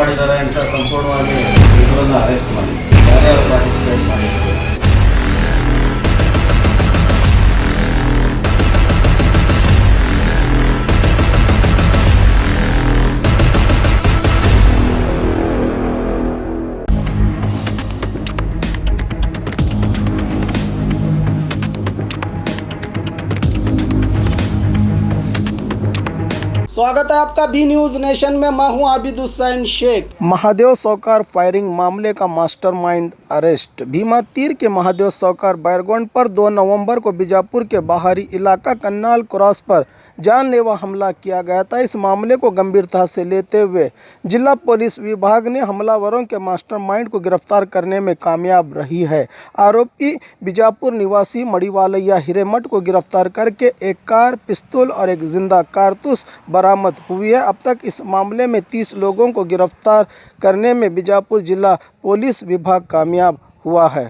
ಮಾಡಿದ್ದಾರೆ ಅಂತ ಸಂಪೂರ್ಣವಾಗಿ ಇವರನ್ನು ಅರೆಸ್ಟ್ ಮಾಡಿ ಯಾರ್ಯಾರು ಪಾರ್ಟಿಸಿಪೇಟ್ ಮಾಡಿದ್ದಾರೆ. स्वागत है आपका बी न्यूज नेशन में। मैं हूं आबिद हुसैन शेख। महादेव सौकार फायरिंग मामले का मास्टरमाइंड अरेस्ट। भीमा तीर के महादेव सौकार बैरगोंड पर 2 नवंबर को बीजापुर के बाहरी इलाका कन्नाल क्रॉस पर जानलेवा हमला किया गया था। इस मामले को गंभीरता से लेते हुए जिला पुलिस विभाग ने हमलावरों के मास्टरमाइंड को गिरफ्तार करने में कामयाब रही है। आरोपी बीजापुर निवासी मड़ीवालैया हिरेमठ को गिरफ्तार करके एक कार, पिस्तौल और एक जिंदा कारतूस बरामद हुई है। अब तक इस मामले में 30 लोगों को गिरफ्तार करने में बीजापुर जिला पुलिस विभाग कामयाब हुआ है।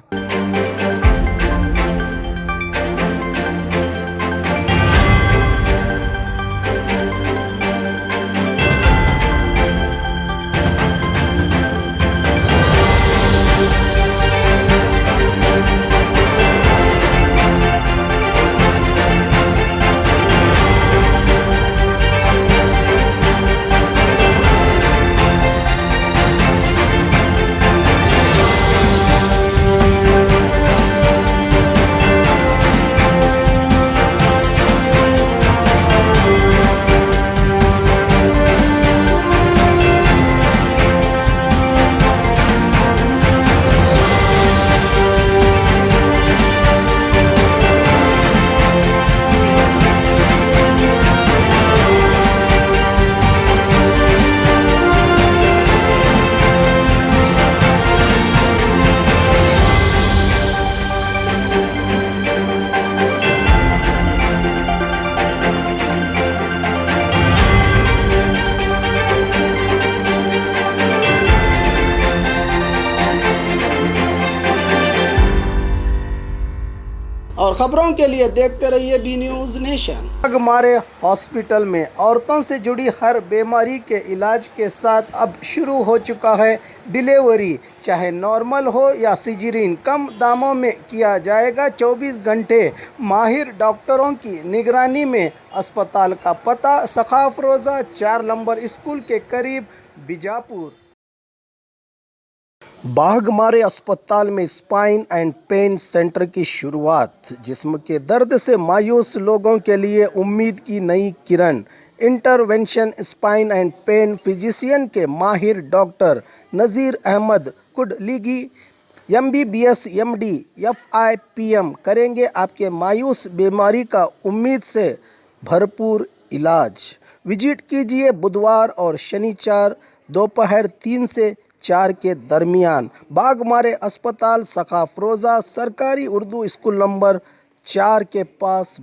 और खबरों के लिए देखते रहिए बी न्यूज नेशन। हमारे हॉस्पिटल में औरतों से जुड़ी हर बीमारी के इलाज के साथ अब शुरू हो चुका है डिलीवरी। चाहे नॉर्मल हो या सिजेरियन, कम दामों में किया जाएगा। 24 घंटे माहिर डॉक्टरों की निगरानी में। अस्पताल का पता सखाफ रोज़ा 4 नंबर स्कूल के करीब, बीजापुर। बाघमारे अस्पताल में स्पाइन एंड पेन सेंटर की शुरुआत। जिस्म के दर्द से मायूस लोगों के लिए उम्मीद की नई किरण। Intervention spine and pain physician के माहिर doctor Nazir Ahmed Kudligi MBBS MD FIPM करेंगे आपके मायूस बीमारी का उम्मीद से भरपूर इलाज। विजिट कीजिए बुधवार और शनिवार दोपहर 3 से 4 के दरमियान। बाघमारे अस्पताल सखाफ रोज़ा सरकारी उर्दू स्कूल नंबर 4 के पास।